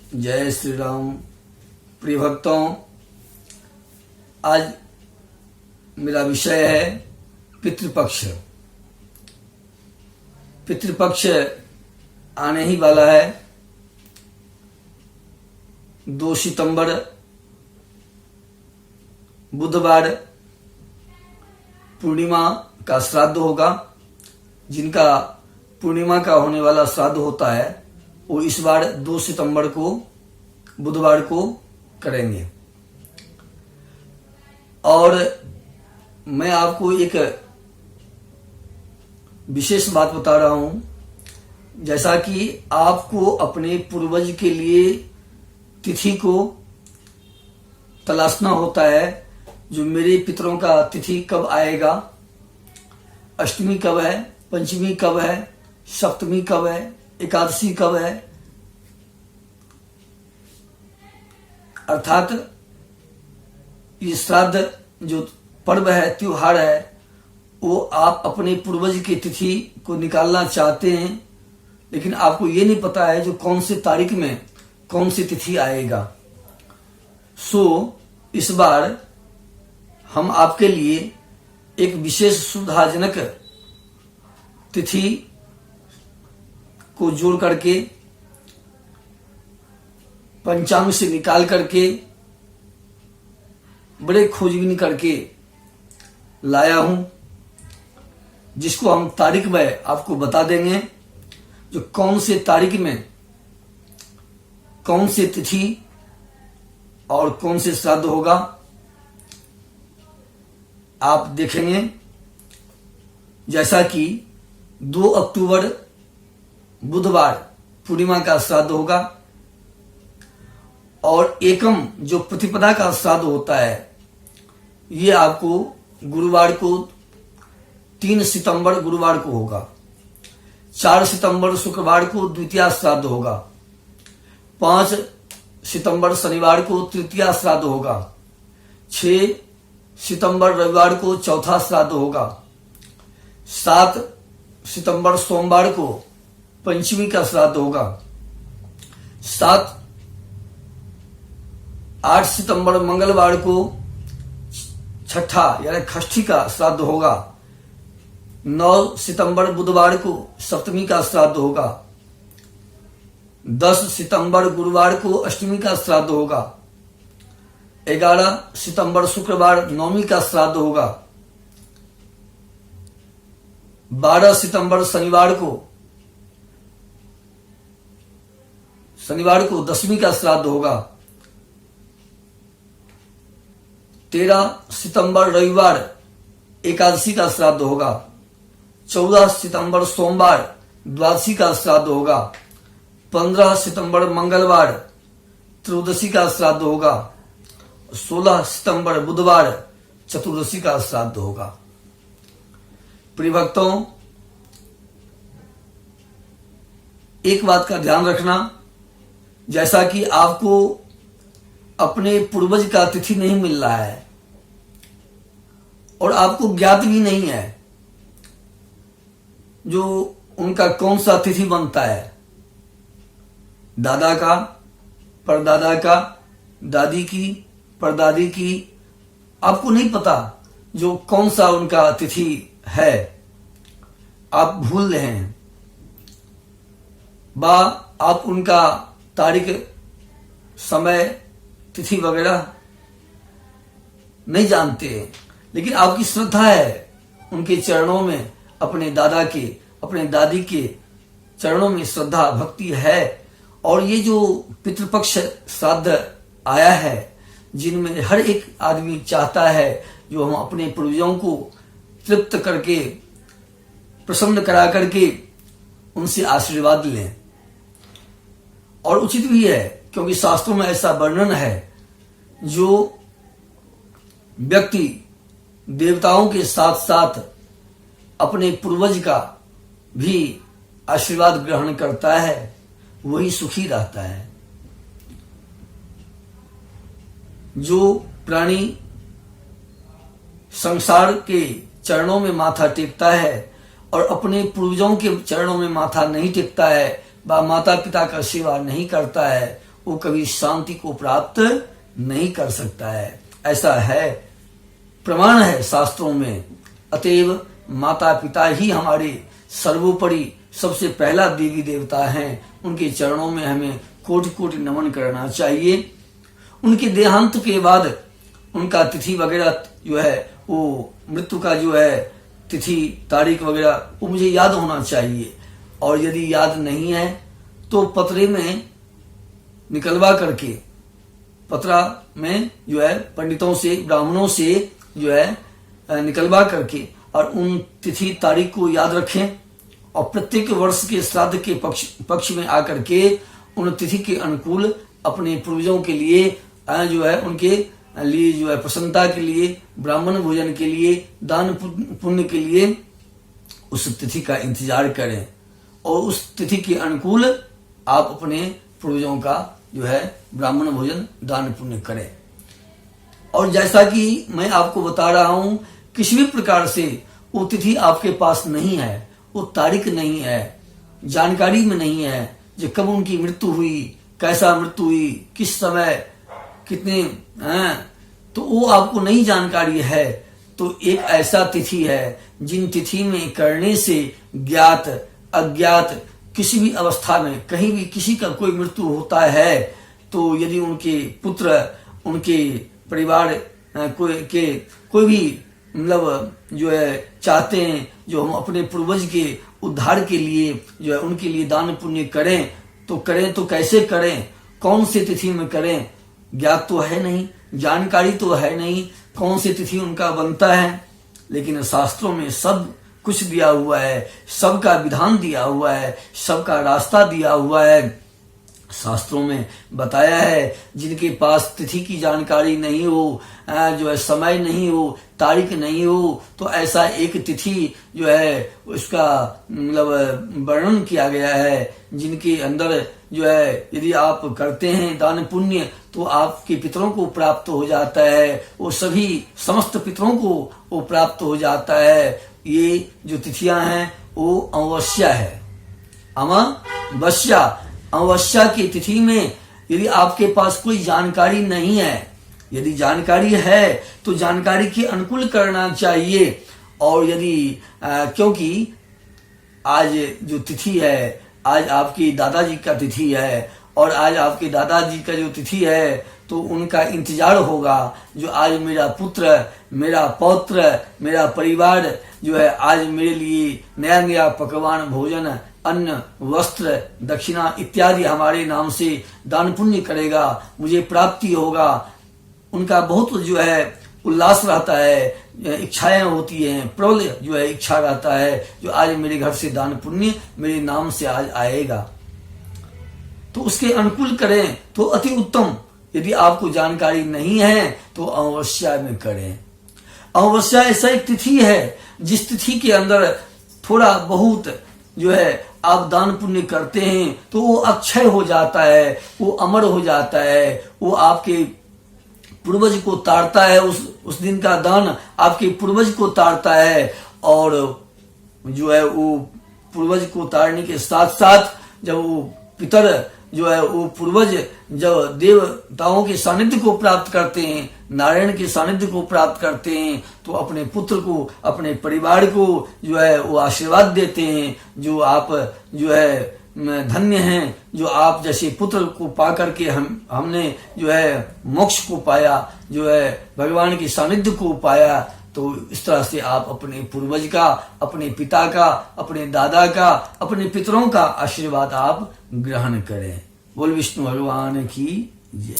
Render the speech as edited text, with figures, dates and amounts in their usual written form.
जय श्री राम। प्रिय भक्तों, आज मेरा विषय है पितृपक्ष। पितृपक्ष आने ही वाला है। 2 सितंबर बुधवार पूर्णिमा का श्राद्ध होगा। जिनका पूर्णिमा का होने वाला श्राद्ध होता है वो इस बार 2 सितंबर को बुधवार को करेंगे। और मैं आपको एक विशेष बात बता रहा हूं, जैसा कि आपको अपने पूर्वज के लिए तिथि को तलाशना होता है। जो मेरे पितरों का तिथि कब आएगा, अष्टमी कब है, पंचमी कब है, सप्तमी कब है, एकादशी कब है, अर्थात ये श्राद्ध जो पर्व है, त्योहार है, वो आप अपने पूर्वज की तिथि को निकालना चाहते हैं, लेकिन आपको ये नहीं पता है जो कौन से तारीख में कौन सी तिथि आएगा। इस बार हम आपके लिए एक विशेष सुविधाजनक तिथि को जोड़ करके पंचांग से निकाल करके बड़े खोजबीन करके लाया हूं, जिसको हम तारीख में आपको बता देंगे। जो कौन से तारीख में कौन से तिथि और कौन से श्राद्ध होगा आप देखेंगे। जैसा कि 2 अक्टूबर बुधवार पूर्णिमा का श्राद्ध होगा और एकम जो प्रतिपदा का श्राद्ध होता है ये आपको गुरुवार को 3 सितंबर गुरुवार को होगा। 4 सितंबर शुक्रवार को द्वितीया श्राद्ध होगा। 5 सितंबर शनिवार को तृतीया श्राद्ध होगा। 6 सितंबर रविवार को चौथा श्राद्ध होगा। 7 सितंबर सोमवार को पंचमी का श्राद्ध होगा। 8 सितंबर मंगलवार को छठा यानी षष्ठी का श्राद्ध होगा। 9 सितंबर बुधवार को सप्तमी का श्राद्ध होगा। 10 सितंबर गुरुवार को अष्टमी का श्राद्ध होगा। 11 सितंबर शुक्रवार नवमी का श्राद्ध होगा। 12 सितंबर शनिवार को दशमी का श्राद्ध होगा। 13 सितंबर रविवार एकादशी का श्राद्ध होगा। 14 सितंबर सोमवार द्वादशी का श्राद्ध होगा। 15 सितंबर मंगलवार त्रयोदशी का श्राद्ध होगा। 16 सितंबर बुधवार चतुर्दशी का श्राद्ध होगा। प्रिय भक्तों, एक बात का ध्यान रखना, जैसा कि आपको अपने पूर्वज का तिथि नहीं मिल रहा है और आपको ज्ञात भी नहीं है जो उनका कौन सा तिथि बनता है। दादा का, परदादा का, दादी की, परदादी की, आपको नहीं पता जो कौन सा उनका तिथि है। आप भूल रहे हैं आप उनका तारीख, समय, तिथि वगैरह नहीं जानते, लेकिन आपकी श्रद्धा है उनके चरणों में, अपने दादा के, अपने दादी के चरणों में श्रद्धा भक्ति है। और ये जो पितृपक्ष श्राद्ध आया है, जिनमें हर एक आदमी चाहता है जो हम अपने पूर्वजों को तृप्त करके, प्रसन्न करा करके उनसे आशीर्वाद लें। और उचित भी है, क्योंकि शास्त्रों में ऐसा वर्णन है, जो व्यक्ति देवताओं के साथ साथ अपने पूर्वज का भी आशीर्वाद ग्रहण करता है, वही सुखी रहता है। जो प्राणी संसार के चरणों में माथा टेकता है और अपने पूर्वजों के चरणों में माथा नहीं टेकता है, व माता पिता का सेवा नहीं करता है, वो कभी शांति को प्राप्त नहीं कर सकता है। ऐसा है, प्रमाण है शास्त्रों में। अतएव माता पिता ही हमारे सर्वोपरि सबसे पहला देवी देवता हैं। उनके चरणों में हमें कोटि कोटि नमन करना चाहिए। उनके देहांत के बाद उनका तिथि वगैरह जो है, वो मृत्यु का जो है तिथि तारीख वगैरह वो मुझे याद होना चाहिए। और यदि याद नहीं है तो पत्रे में निकलवा करके, पत्रा में जो है पंडितों से, ब्राह्मणों से जो है निकलवा करके और उन तिथि तारीख को याद रखें और प्रत्येक वर्ष के श्राद्ध के पक्ष में आकर के उन तिथि के अनुकूल अपने पूर्वजों के लिए जो है, उनके लिए जो है प्रसन्नता के लिए, ब्राह्मण भोजन के लिए, दान पुण्य के लिए उस तिथि का इंतजार करें और उस तिथि के अनुकूल आप अपने पूर्वजों का जो है ब्राह्मण भोजन दान पुण्य करें। और जैसा कि मैं आपको बता रहा हूं, किसी भी प्रकार से वो तिथि आपके पास नहीं है, वो तारीख नहीं है, जानकारी में नहीं है जो कब उनकी मृत्यु हुई, कैसा मृत्यु हुई, किस समय, कितने तो वो आपको नहीं जानकारी है। तो एक ऐसा तिथि है जिन तिथि में करने से ज्ञात अज्ञात किसी भी अवस्था में कहीं भी किसी का कोई मृत्यु होता है, तो यदि उनके पुत्र, उनके परिवार कोई भी मतलब जो है चाहते हैं जो हम अपने पूर्वज के उद्धार के लिए जो है उनके लिए दान पुण्य करें तो कैसे करें, कौन से तिथि में करें, ज्ञात तो है नहीं, जानकारी तो है नहीं कौन सी तिथि उनका बनता है। लेकिन शास्त्रों में सब कुछ दिया हुआ है, सबका विधान दिया हुआ है, सबका रास्ता दिया हुआ है। शास्त्रों में बताया है जिनके पास तिथि की जानकारी नहीं हो, जो है समय नहीं हो, तारीख नहीं हो, तो ऐसा एक तिथि जो है उसका मतलब वर्णन किया गया है, जिनके अंदर जो है यदि आप करते हैं दान पुण्य तो आपके पितरों को प्राप्त हो जाता है, वो सभी समस्त पितरों को वो प्राप्त हो जाता है। ये जो तिथियां हैं वो अमावस्या है, अमावस्या की तिथि में यदि आपके पास कोई जानकारी नहीं है, यदि जानकारी है तो जानकारी के अनुकूल करना चाहिए। और यदि क्योंकि आज जो तिथि है, आज आपके दादाजी का तिथि है और आज आपके दादाजी का जो तिथि है तो उनका इंतजार होगा जो आज मेरा पुत्र, मेरा पौत्र, मेरा परिवार जो है आज मेरे लिए नया नया पकवान, भोजन, अन्न, वस्त्र, दक्षिणा इत्यादि हमारे नाम से दान पुण्य करेगा, मुझे प्राप्ति होगा। उनका बहुत जो है उल्लास रहता है, इच्छाएं होती हैं, प्रबल जो है इच्छा रहता है जो आज मेरे घर से दान पुण्य मेरे नाम से आज आएगा, तो उसके अनुकूल करें तो अति उत्तम। यदि आपको जानकारी नहीं है तो अमावस्या में करें। अमावस्या ऐसा एक तिथि है जिस तिथि के अंदर थोड़ा बहुत जो है आप दान पुण्य करते हैं तो वो अक्षय हो जाता है, वो अमर हो जाता है, वो आपके पूर्वज को तारता है। उस दिन का दान आपके पूर्वज को तारता है और जो है वो पूर्वज को तारने के साथ साथ जब वो पितर जो है वो पूर्वज जब देवताओं के सानिध्य को प्राप्त करते हैं, नारायण के सानिध्य को प्राप्त करते हैं, तो अपने पुत्र को, अपने परिवार को जो है वो आशीर्वाद देते हैं जो आप जो है धन्य हैं, जो आप जैसे पुत्र को पा करके हमने जो है मोक्ष को पाया, जो है भगवान के सानिध्य को पाया। तो इस तरह से आप अपने पूर्वज का, अपने पिता का, अपने दादा का, अपने पितरों का आशीर्वाद आप ग्रहण करें। बोल विष्णु भगवान की जय।